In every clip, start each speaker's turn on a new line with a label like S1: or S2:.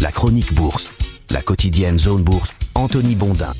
S1: La chronique bourse, la quotidienne Zone Bourse, Anthony Bondin.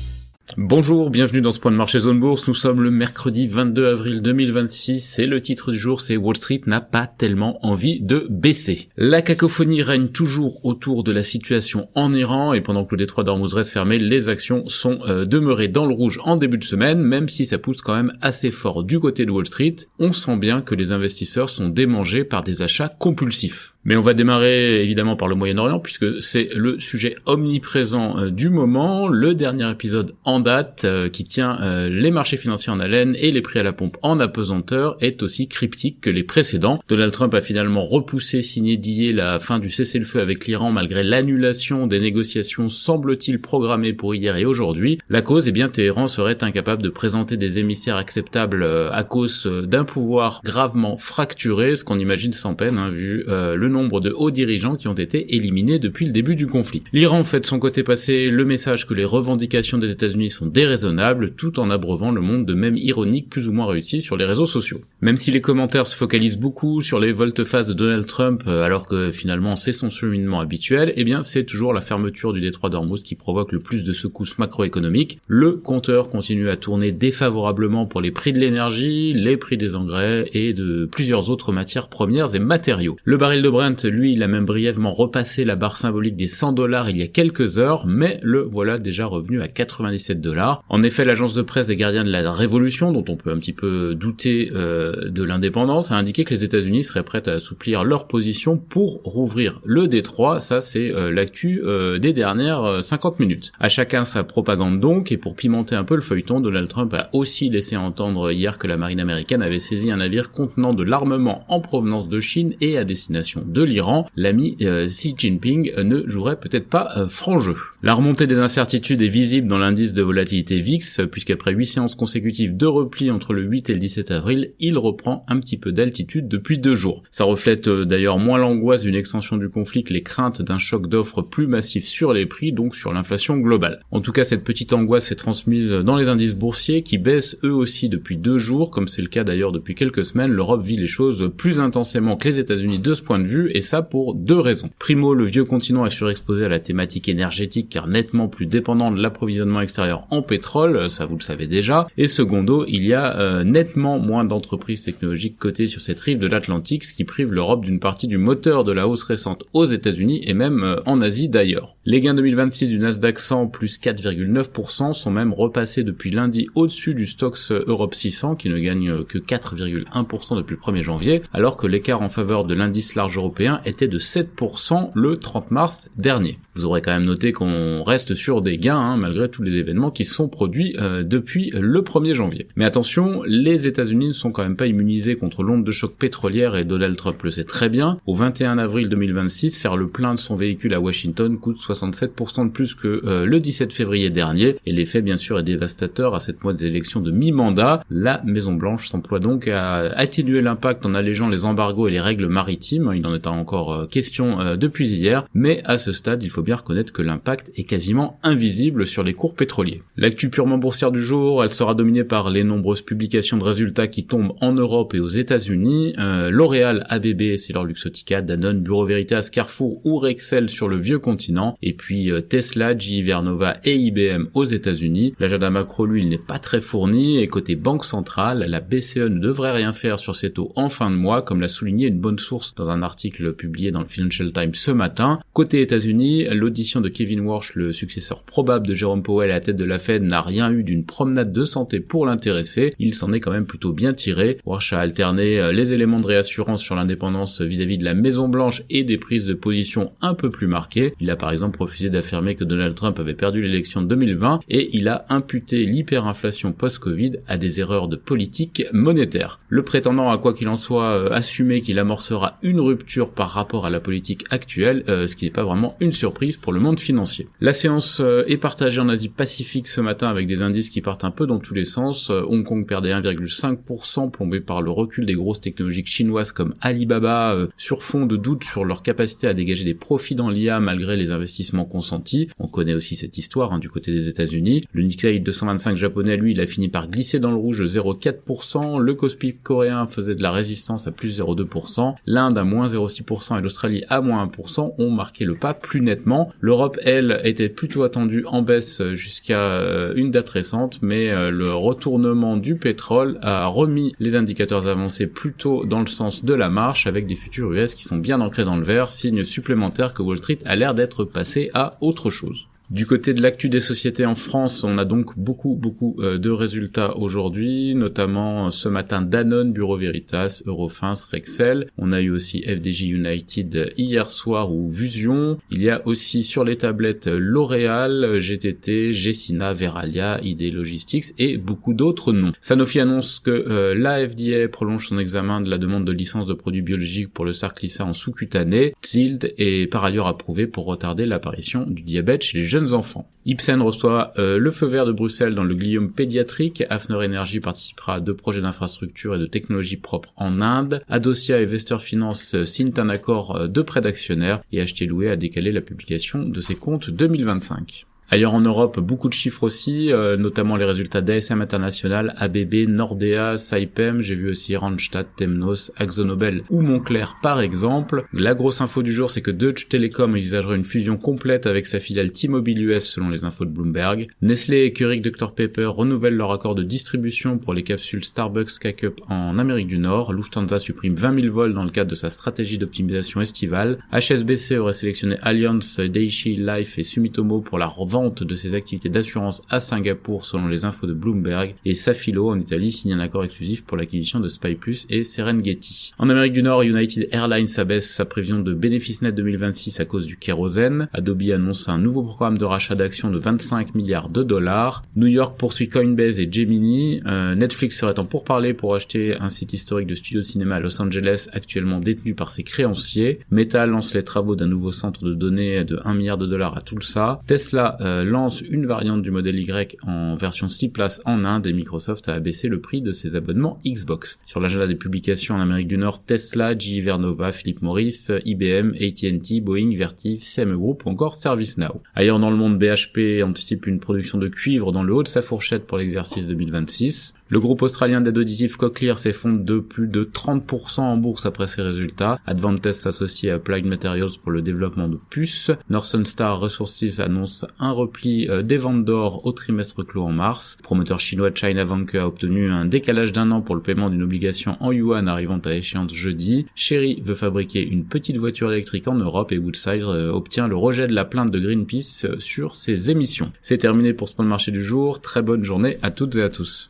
S2: Bonjour, bienvenue dans ce point de marché Zone Bourse. Nous sommes le mercredi 22 avril 2026 et le titre du jour c'est Wall Street n'a pas tellement envie de baisser. La cacophonie règne toujours autour de la situation en Iran et pendant que le détroit d'Ormuz reste fermé, les actions sont demeurées dans le rouge en début de semaine, même si ça pousse quand même assez fort du côté de Wall Street. On sent bien que les investisseurs sont démangés par des achats compulsifs. Mais on va démarrer évidemment par le Moyen-Orient puisque c'est le sujet omniprésent du moment. Le dernier épisode en date qui tient les marchés financiers en haleine et les prix à la pompe en apesanteur est aussi cryptique que les précédents. Donald Trump a finalement repoussé, signé d'hier la fin du cessez-le-feu avec l'Iran malgré l'annulation des négociations semble-t-il programmées pour hier et aujourd'hui. La cause, Téhéran serait incapable de présenter des émissaires acceptables à cause d'un pouvoir gravement fracturé, ce qu'on imagine sans peine vu le nombre de hauts dirigeants qui ont été éliminés depuis le début du conflit. L'Iran fait de son côté passer le message que les revendications des États-Unis sont déraisonnables, tout en abreuvant le monde de mèmes ironiques plus ou moins réussis sur les réseaux sociaux. Même si les commentaires se focalisent beaucoup sur les volte-face de Donald Trump, alors que finalement c'est son cheminement habituel, c'est toujours la fermeture du détroit d'Ormuz qui provoque le plus de secousses macroéconomiques. Le compteur continue à tourner défavorablement pour les prix de l'énergie, les prix des engrais et de plusieurs autres matières premières et matériaux. Le baril de Brent, lui, il a même brièvement repassé la barre symbolique des $100 il y a quelques heures, mais le voilà déjà revenu à $97. En effet, l'agence de presse des gardiens de la révolution, dont on peut un petit peu douter de l'indépendance, a indiqué que les États-Unis seraient prêts à assouplir leur position pour rouvrir le détroit. Ça, c'est l'actu des dernières 50 minutes. À chacun sa propagande donc, et pour pimenter un peu le feuilleton, Donald Trump a aussi laissé entendre hier que la marine américaine avait saisi un navire contenant de l'armement en provenance de Chine et à destination de l'Iran. L'ami Xi Jinping ne jouerait peut-être pas franc jeu. La remontée des incertitudes est visible dans l'indice de volatilité VIX, puisqu'après 8 séances consécutives de repli entre le 8 et le 17 avril, il reprend un petit peu d'altitude depuis 2 jours. Ça reflète d'ailleurs moins l'angoisse d'une extension du conflit que les craintes d'un choc d'offres plus massif sur les prix, donc sur l'inflation globale. En tout cas, cette petite angoisse s'est transmise dans les indices boursiers qui baissent eux aussi depuis 2 jours, comme c'est le cas d'ailleurs depuis quelques semaines. L'Europe vit les choses plus intensément que les États-Unis de ce point de vue, et ça pour 2 raisons. Primo, le vieux continent est surexposé à la thématique énergétique car nettement plus dépendant de l'approvisionnement extérieur en pétrole, ça vous le savez déjà. Et secondo, il y a nettement moins d'entreprises technologiques cotées sur cette rive de l'Atlantique, ce qui prive l'Europe d'une partie du moteur de la hausse récente aux États-Unis et même en Asie d'ailleurs. Les gains 2026 du Nasdaq 100 plus 4,9% sont même repassés depuis lundi au-dessus du Stoxx Europe 600 qui ne gagne que 4,1% depuis le 1er janvier, alors que l'écart en faveur de l'indice large européen était de 7% le 30 mars dernier. Vous aurez quand même noté qu'on reste sur des gains malgré tous les événements qui se sont produits depuis le 1er janvier. Mais attention, les États-Unis ne sont quand même pas immunisés contre l'onde de choc pétrolière et Donald Trump le sait très bien. Au 21 avril 2026, faire le plein de son véhicule à Washington coûte 67% de plus que le 17 février dernier et l'effet bien sûr est dévastateur à 7 mois des élections de mi-mandat. La Maison-Blanche s'emploie donc à atténuer l'impact en allégeant les embargos et les règles maritimes. Il en est encore question depuis hier, mais à ce stade, il faut bien reconnaître que l'impact est quasiment invisible sur les cours pétroliers. L'actu purement boursière du jour, elle sera dominée par les nombreuses publications de résultats qui tombent en Europe et aux États-Unis. L'Oréal, ABB, EssilorLuxottica, Danone, Bureau Veritas, Carrefour ou Rexel sur le vieux continent, et puis Tesla, GE Vernova et IBM aux États-Unis. L'agenda macro, lui, il n'est pas très fourni, et côté banque centrale, la BCE ne devrait rien faire sur ses taux en fin de mois, comme l'a souligné une bonne source dans un article publié dans le Financial Times ce matin. Côté États-Unis, l'audition de Kevin Warsh, le successeur probable de Jérôme Powell à la tête de la Fed, n'a rien eu d'une promenade de santé pour l'intéresser. Il s'en est quand même plutôt bien tiré. Warsh a alterné les éléments de réassurance sur l'indépendance vis-à-vis de la Maison-Blanche et des prises de position un peu plus marquées. Il a par exemple refusé d'affirmer que Donald Trump avait perdu l'élection de 2020 et il a imputé l'hyperinflation post-Covid à des erreurs de politique monétaire. Le prétendant a quoi qu'il en soit assumé qu'il amorcera une rupture par rapport à la politique actuelle, ce qui n'est pas vraiment une surprise pour le monde financier. La séance est partagée en Asie-Pacifique ce matin avec des indices qui partent un peu dans tous les sens. Hong Kong perdait 1,5%, plombé par le recul des grosses technologiques chinoises comme Alibaba, sur fond de doute sur leur capacité à dégager des profits dans l'IA malgré les investissements consentis. On connaît aussi cette histoire du côté des États-Unis. Le Nikkei 225 japonais, lui, il a fini par glisser dans le rouge de 0,4%. Le Kospi coréen faisait de la résistance à plus 0,2%. L'Inde à moins 0,2%. 0,6% et l'Australie à moins 1% ont marqué le pas plus nettement. L'Europe, elle, était plutôt attendue en baisse jusqu'à une date récente, mais le retournement du pétrole a remis les indicateurs avancés plutôt dans le sens de la marche, avec des futurs US qui sont bien ancrés dans le vert, signe supplémentaire que Wall Street a l'air d'être passé à autre chose. Du côté de l'actu des sociétés en France, on a donc beaucoup de résultats aujourd'hui, notamment ce matin Danone, Bureau Veritas, Eurofins, Rexel. On a eu aussi FDJ United hier soir ou Vusion. Il y a aussi sur les tablettes L'Oréal, GTT, Gecina, Veralia, ID Logistics et beaucoup d'autres noms. Sanofi annonce que la FDA prolonge son examen de la demande de licence de produits biologiques pour le Sarclisa en sous-cutané. Zild est par ailleurs approuvé pour retarder l'apparition du diabète chez les jeunes enfants. Ipsen reçoit le feu vert de Bruxelles dans le gliome pédiatrique. Hafner Energy participera à 2 projets d'infrastructure et de technologie propre en Inde. Adocia et Vestor Finance signent un accord de prêt d'actionnaires et HT Loué a décalé la publication de ses comptes 2025. Ailleurs en Europe, beaucoup de chiffres aussi, notamment les résultats d'ASM International, ABB, Nordea, Saipem, j'ai vu aussi Randstad, Temnos, AkzoNobel ou Moncler par exemple. La grosse info du jour, c'est que Deutsche Telekom envisagerait une fusion complète avec sa filiale T-Mobile US selon les infos de Bloomberg. Nestlé et Keurig Dr Pepper renouvellent leur accord de distribution pour les capsules Starbucks K-Cup en Amérique du Nord. Lufthansa supprime 20 000 vols dans le cadre de sa stratégie d'optimisation estivale. HSBC aurait sélectionné Allianz, Daiichi Life et Sumitomo pour la vente de ses activités d'assurance à Singapour selon les infos de Bloomberg, et Safilo en Italie signe un accord exclusif pour l'acquisition de Spy Plus et Serengeti. En Amérique du Nord, United Airlines abaisse sa prévision de bénéfice net 2026 à cause du kérosène. Adobe annonce un nouveau programme de rachat d'actions de 25 milliards de dollars. New York poursuit Coinbase et Gemini. Netflix serait en pourparlers pour acheter un site historique de studio de cinéma à Los Angeles actuellement détenu par ses créanciers. Meta lance les travaux d'un nouveau centre de données de 1 milliard de dollars à Tulsa. Tesla lance une variante du modèle Y en version 6 places en Inde et Microsoft a abaissé le prix de ses abonnements Xbox. Sur l'agenda des publications en Amérique du Nord, Tesla, GE Vernova, Philip Morris, IBM, AT&T, Boeing, Vertiv, CME Group ou encore ServiceNow. Ailleurs dans le monde, BHP anticipe une production de cuivre dans le haut de sa fourchette pour l'exercice 2026. Le groupe australien d'aide auditive Cochlear s'effondre de plus de 30% en bourse après ses résultats. Advantest s'associe à Applied Materials pour le développement de puces. Northern Star Resources annonce un repli des ventes d'or au trimestre clos en mars. Le promoteur chinois China Vanke a obtenu un décalage d'1 an pour le paiement d'une obligation en yuan arrivant à échéance jeudi. Chery veut fabriquer une petite voiture électrique en Europe et Woodside obtient le rejet de la plainte de Greenpeace sur ses émissions. C'est terminé pour ce point de marché du jour. Très bonne journée à toutes et à tous.